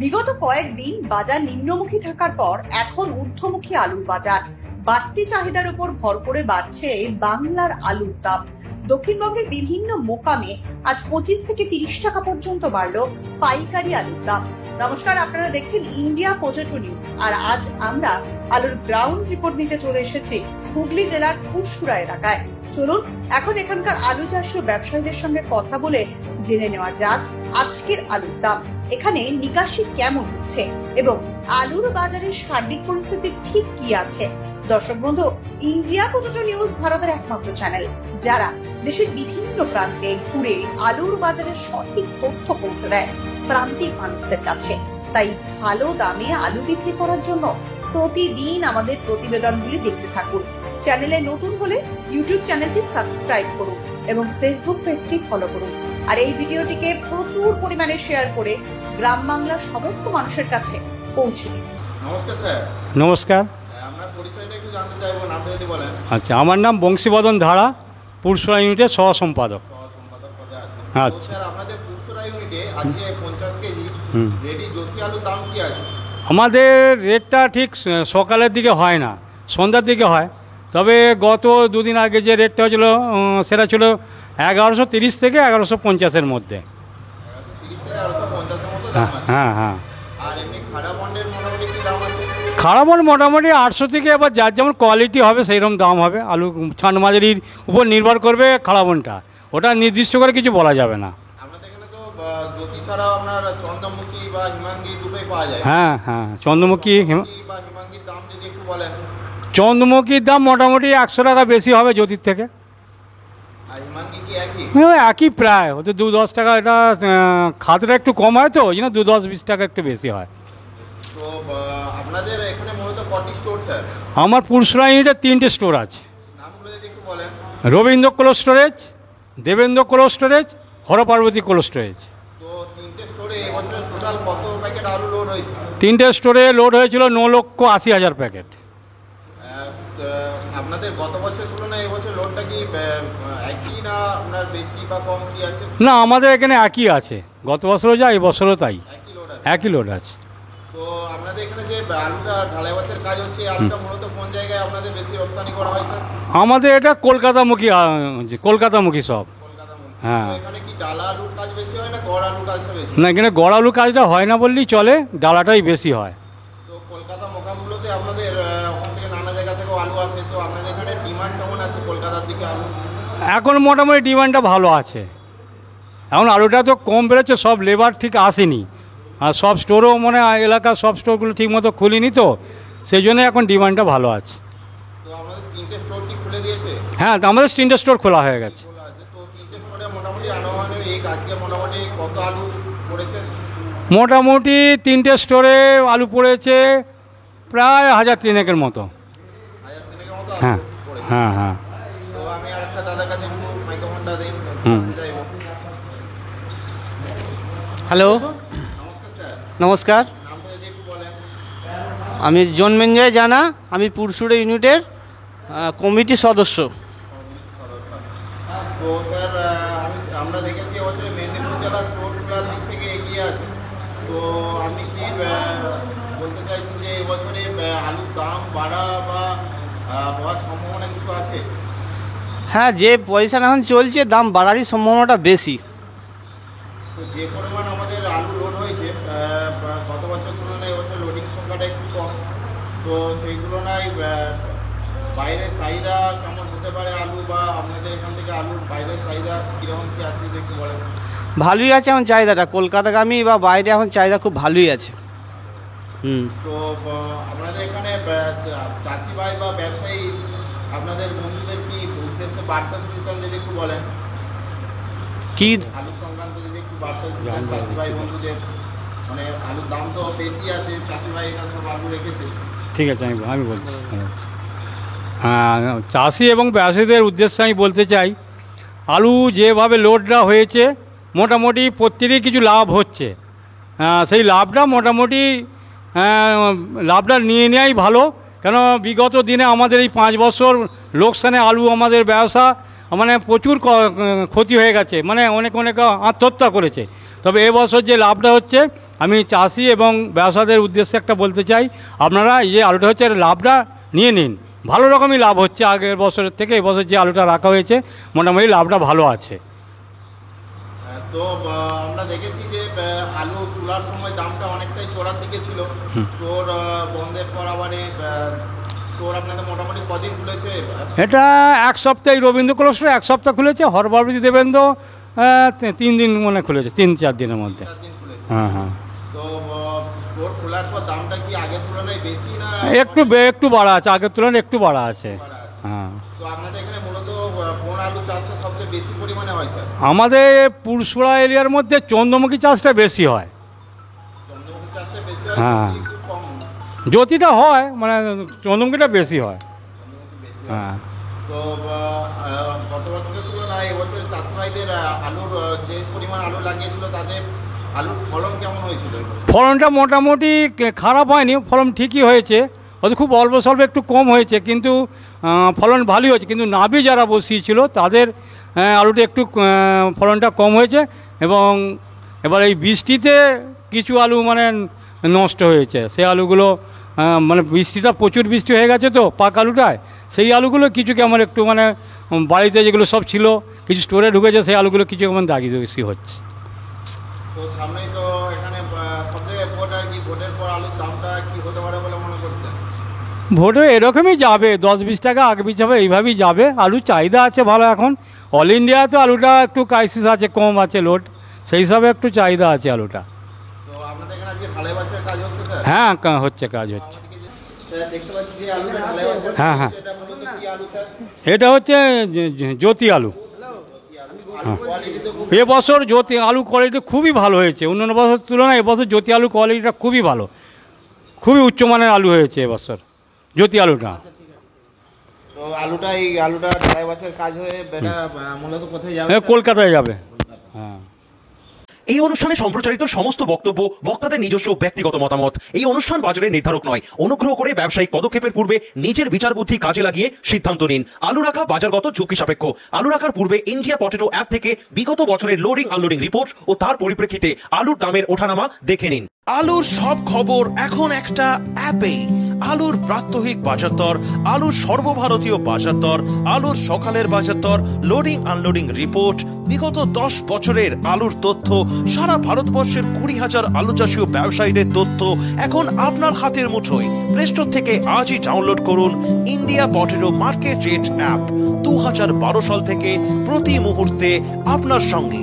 বিগত কয়েকদিন বাজার নিম্নমুখী থাকার পর এখন ঊর্ধ্বমুখী আলুর বাজার। বাড়তি চাহিদার উপর ভর করে বাড়ছে বাংলার আলুর দাম। দক্ষিণবঙ্গের বিভিন্ন মোকামে আজ 25 থেকে 30 টাকা পর্যন্ত বাড়লো পাইকারি আলুর দাম। নমস্কার, আপনারা দেখছেন ইন্ডিয়া পটেটো নিউজ। আর আজ আমরা আলুর গ্রাউন্ড রিপোর্ট নিতে চলে এসেছি হুগলি জেলার পুরসুরা এলাকায়। চলুন এখন এখানকার আলু চাষী ও ব্যবসায়ীদের সঙ্গে কথা বলে জেনে নেওয়া যাক আজকের আলুর দাম, এখানে নিকাশি কেমন হচ্ছে এবং আলুর বাজারের সার্বিক পরিস্থিতি ঠিক কি আছে। দর্শক বন্ধু, ইন্ডিয়া পটেটো নিউজ ভারতের একমাত্র চ্যানেল যারা দেশের বিভিন্ন প্রান্তে ঘুরে আলুর বাজারের সঠিক তথ্য পৌঁছে দেয় প্রান্তিক মানুষদের কাছে। তাই ভালো দামে আলু বিক্রি করার জন্য প্রতিদিন আমাদের প্রতিবেদনগুলি দেখতে থাকুন। চ্যানেলে নতুন হলে ইউটিউব চ্যানেলটি সাবস্ক্রাইব করুন এবং ফেসবুক পেজটি ফলো করুন। আর এই ভিডিওটিকে প্রচুর পরিমাণে শেয়ার করে গ্রাম বাংলার সমস্ত মানুষের কাছে পৌঁছে দিন। নমস্কার স্যার। নমস্কার। আপনার পরিচয়টা একটু জানতে চাইবো, নামটা যদি বলেন। আচ্ছা, আমার নাম বংশীবদন ধারা, পুরসুরা ইউনিটের সহ সম্পাদক। সম্পাদক পদে আছেন। আচ্ছা স্যার, আপনাদের পুরসুরা ইউনিটে আজকে 50 কেজি রেডি জ্যোতি আলুর দাম কি আছে? আমাদের রেটটা ঠিক সকালের দিকে হয় না, সন্ধ্যার দিকে হয়। তবে গত দুদিন আগে যে রেটটা হয়েছিল সেটা ছিল 1130 থেকে 1150-এর মধ্যে। 1130 থেকে 1150-এর মতো দাম আছে। হ্যাঁ হ্যাঁ। আর এমনি খাড়া বন্ডের মোটামুটি কি দাম আছে? খারাপ মোটামুটি 800 থেকে, এবার যার যেমন কোয়ালিটি হবে সেই রকম দাম হবে। আলু ছান মাঝারির উপর নির্ভর করবে খারাপনটা, ওটা নির্দিষ্ট করে কিছু বলা যাবে না। আপনাদের এখানে তো জ্যোতি ছাড়াও আপনার চন্দ্রমুখী বা হিমাঙ্গী দুটোই পাওয়া যায়। হ্যাঁ হ্যাঁ, চন্দ্রমুখী বা হিমাঙ্গীর দাম যদি একটু বলেন। চন্দ্রমুখীর দাম মোটামুটি 100 টাকা বেশি হবে জ্যোতির থেকে। আর হিমাঙ্গী কি একই? হ্যাঁ, একই প্রায়, হয়তো 2-10 টাকা। এটা খাতটা একটু কম হয়, তো ওই জন্য 2-10-20 টাকা একটু বেশি হয়। তো আপনাদের এখানে মূলত কটি স্টোর স্যার? আমার পুরসুরা ইউনিটের 3টে স্টোর আছে। নামগুলো যদি একটু বলেন। Rabindra cold storage, Debendra cold storage, Harparbati cold storage. তো 3টে স্টোরে এবছর টোটাল কত প্যাকেট আলু লোড হয়েছে? 3টে স্টোরে লোড হয়েছিল 9,80,000 প্যাকেট। আপনাদের গত বছর তুলনায় এবছর লোডটা কি একই না আপনার বেশি বা কম কি আছে? না, আমাদের এখানে একই আছে, গত বছরও যা এই বছরও তাই, একই লোড আছে। একই লোড আছে। তো আপনাদের এখানে যে আলুটা ঢালাই বছর কাজ হচ্ছে, আলুটা মূলত কোন জায়গায় আপনাদের বেশি রপ্তানি করা হয় স্যার? আমাদের এটা কলকাতামুখী, কলকাতামুখী সব। কলকাতামুখী। হ্যাঁ। তো এখানে কি ডালা আলুর কাজ বেশি হয় না গড় আলুর কাজটা বেশি? না, এখানে গড় আলু কাজটা হয় না বললেই চলে, ডালাটাই বেশি হয়। তো কলকাতা মোকামগুলোতে আপনাদের ওখান থেকে নানা জায়গা থেকেও আলু আসে, তো আপনাদের এখানে ডিমান্ড কেমন আছে কলকাতার দিকে আলু? এখন মোটামুটি ডিমান্ডটা ভালো আছে। এখন আলুটা তো কম বেড়েছে, সব লেবার ঠিক আসেনি, আর সব স্টোরও মানে এলাকার সব স্টোরগুলো ঠিক মতো খুলিনি, তো সেই জন্য এখন ডিমান্ডটা ভালো আছে। তো আপনাদের 3টে স্টোর কি খুলে দিয়েছে? হ্যাঁ, আমাদের 3টে স্টোর খোলা হয়ে গেছে। খোলা আছে। তো 3টে স্টোরে মোটামুটি আনুমানিক এই আজকে মোটামুটি কত আলু পড়েছে? মোটামুটি 3টে স্টোরে আলু পড়েছে প্রায় 1,003-এর মতো। 1,003-এর মতো হ্যাঁ আলু পড়েছে। হ্যাঁ হ্যাঁ। তো আমি আরেকটা দাদার কাছে একটু মাইক্রোফোনটা দিই। হ্যালো, নমস্কার স্যার। নমস্কার। নামটা যদি একটু বলেন। আমি জন্মেঞ্জয় জানা, আমি পুরসুরা ইউনিটের কমিটির সদস্য। তো স্যার, আমরা দেখেছি এবছরে মেদিনীপুর জেলা স্টোর খোলার দিক থেকে এগিয়ে আছে। তো আপনি কি বলতে চাইছেন যে এবছরে আলুর দাম বাড়া বা হওয়ার সম্ভাবনা কিছু আছে? হ্যাঁ, যে পয়সা এখন চলছে দাম বাড়ারই সম্ভাবনাটা বেশি। তো যে পরিমাণ আমাদের আলু লোড হয়েছে গত বছর তুলনায় এবছর লোডিং সংখ্যাটা একটু কম। তো সেই তুলনায় বাইরের চাহিদা কেমন হতে পারে আলু, বা আপনাদের এখান থেকে আলুর বাইরের চাহিদা কীরকম কী আছে যদি একটু বলেন। ভালোই আছে এখন চাহিদাটা, কলকাতাগামী বা বাইরে এখন চাহিদা খুব ভালোই আছে। তো আপনাদের এখানে চাষি ভাই বা ব্যবসায়ী আপনাদের বন্ধুদের কি উদ্দেশ্যে বার্তা দিতে চান যদি একটু বলেন। কি আলু সংক্রান্ত যদি একটু বার্তা দিতে চান চাষি ভাই বন্ধুদের, মানে আলুর দাম তো বেশি আছে, চাষি ভাই এখানে সব আলু রেখেছে। ঠিক আছে, আমি বলছি। হ্যাঁ, চাষি এবং ব্যবসায়ীদের উদ্দেশ্যে আমি বলতে চাই, আলু যেভাবে লোডটা হয়েছে মোটামুটি প্রত্যেকেরই কিছু লাভ হচ্ছে। সেই লাভটা মোটামুটি লাভটা নিয়ে নেওয়াই ভালো, কেন বিগত দিনে আমাদের এই 5 বছর লোকসানে আলু আমাদের ব্যবসা মানে প্রচুর ক্ষতি হয়ে গেছে, মানে অনেক আত্মহত্যা করেছে। তবে এবছর যে লাভটা হচ্ছে, আমি চাষি এবং ব্যবসাদের উদ্দেশ্যে একটা বলতে চাই, আপনারা এই যে আলুটা হচ্ছে লাভটা নিয়ে নিন। ভালো রকমই লাভ হচ্ছে আগের বছরের থেকে এবছর যে আলুটা রাখা হয়েছে মোটামুটি লাভটা ভালো আছে। তো আমরা দেখেছি যে আলু তোলার সময় দামটা অনেকটাই চড়ার দিকে ছিল। তোর বন্ধের পর আবার তোর আপনাদের মোটামুটি কদিন খুলেছে? এটা এক সপ্তাহে, রবীন্দ্র ক্লস্টার এক সপ্তাহ খুলেছে, হরবাবতী দেবেন্দ্র 3 দিন মনে খুলেছে, 3-4 দিনের মধ্যে। 4 দিন খুলেছে। হ্যাঁ। তো স্টোর খোলার পর দামটা কি আগের তুলনায় বেশি না একটু বাড়া আছে, আগের তুলনায় একটু বাড়া আছে। হ্যাঁ। তো আপনাদের এখানে মূলত কোন আলু চাষটা সবচেয়ে বেশি পরিমাণে হয় স্যার? আমাদের পুরসুরা এরিয়ার মধ্যে চন্দ্রমুখী চাষটা বেশি হয়। চন্দ্রমুখী চাষটা বেশি হয়, হ্যাঁ। জ্যোতি একটু কম। জ্যোতিটা হয়, মানে চন্দ্রমুখীটা বেশি হয়। চন্দ্রমুখী বেশি হয়। হ্যাঁ। তো গত বছরের তুলনায় এবছর চাষি ভাইদের আলুর যে পরিমাণ আলু লাগিয়েছিল তাদের আলুর ফলন কেমন হয়েছিল? ফলনটা মোটামুটি খারাপ হয়নি, ফলন ঠিকই হয়েছে, হয়তো খুব অল্প স্বল্প একটু কম হয়েছে, কিন্তু ফলন ভালোই হয়েছে। কিন্তু নাবি যারা বসিয়েছিল তাদের আলুটা একটু ফলনটা কম হয়েছে, এবং এবার এই বৃষ্টিতে কিছু আলু মানে নষ্ট হয়েছে। সেই আলুগুলো মানে বৃষ্টিটা প্রচুর বৃষ্টি হয়ে গেছে তো পাক আলুটায়, সেই আলুগুলো কিছু কেমন একটু মানে বাড়িতে যেগুলো সব ছিল কিছু স্টোরে ঢুকেছে, সেই আলুগুলো কিছু কেমন দাগি বেশি হচ্ছে। তো সামনেই তো এখানে সবথেকে ভোট আর কি, ভোটের পর আলুর দামটা কি হতে পারে বলে মনে করছেন? ভোটে এরকমই যাবে, 10-20 টাকা আগে পিছ হবে, এইভাবেই যাবে। আলুর চাহিদা আছে ভালো, এখন অল ইন্ডিয়া তো আলুটা একটু ক্রাইসিস আছে, কম আছে লোড, সেই হিসাবে একটু চাহিদা আছে আলুটা। তো আপনাদের এখানে আজকে ঢালাই বাছার কাজ হচ্ছে স্যার? হ্যাঁ, হচ্ছে, কাজ হচ্ছে। দেখতে পাচ্ছি যে আলুটা ঢালাই বাছার, হ্যাঁ। এটা মূলত কি আলু স্যার? এটা হচ্ছে জ্যোতি আলু। কোয়ালিটি তো খুব এবছর জ্যোতি আলু কোয়ালিটি খুবই ভালো হয়েছে, অন্যান্য বছরের তুলনায় এবছর জ্যোতি আলু কোয়ালিটিটা খুবই ভালো, খুবই উচ্চমানের আলু হয়েছে এবছর জ্যোতি আলুটা। তো এই আলুটা ঢালাই বাছার কাজ হয়ে এটা মূলত কোথায় যাবে? কলকাতায় যাবে। হ্যাঁ। এই অনুষ্ঠানে সম্প্রচারিত সমস্ত বক্তব্য বক্তাদের নিজস্ব ব্যক্তিগত মতামত। এই অনুষ্ঠান বাজারের নির্ধারক নয়। অনুগ্রহ করে ব্যবসায়িক পদক্ষেপের পূর্বে নিজের বিচার বুদ্ধি কাজে লাগিয়ে সিদ্ধান্ত নিন। আলু রাখা বাজারগত ঝুঁকি সাপেক্ষ। আলু রাখার পূর্বে ইন্ডিয়া পটেটো অ্যাপ থেকে বিগত বছরের লোডিং আনলোডিং রিপোর্ট ও তার পরিপ্রেক্ষিতে আলুর দামের ওঠানামা দেখে নিন। আলুর সব খবর এখন একটা অ্যাপেই। আলুর প্রাত্যহিক বাজার দর, আলুর সর্বভারতীয় বাজার দর, আলুর সকালের বাজার দর, লোডিং আনলোডিং রিপোর্ট, বিগত 10 বছরের আলুর তথ্য, সারা ভারতবর্ষের 20,000 আলু চাষী ও ব্যবসায়ীদের তথ্য এখন আপনার হাতের মুঠোয়। প্লে স্টোর থেকে আজই ডাউনলোড করুন India potato market rate app. 2012 সাল থেকে প্রতি মুহূর্তে আপনার সঙ্গে।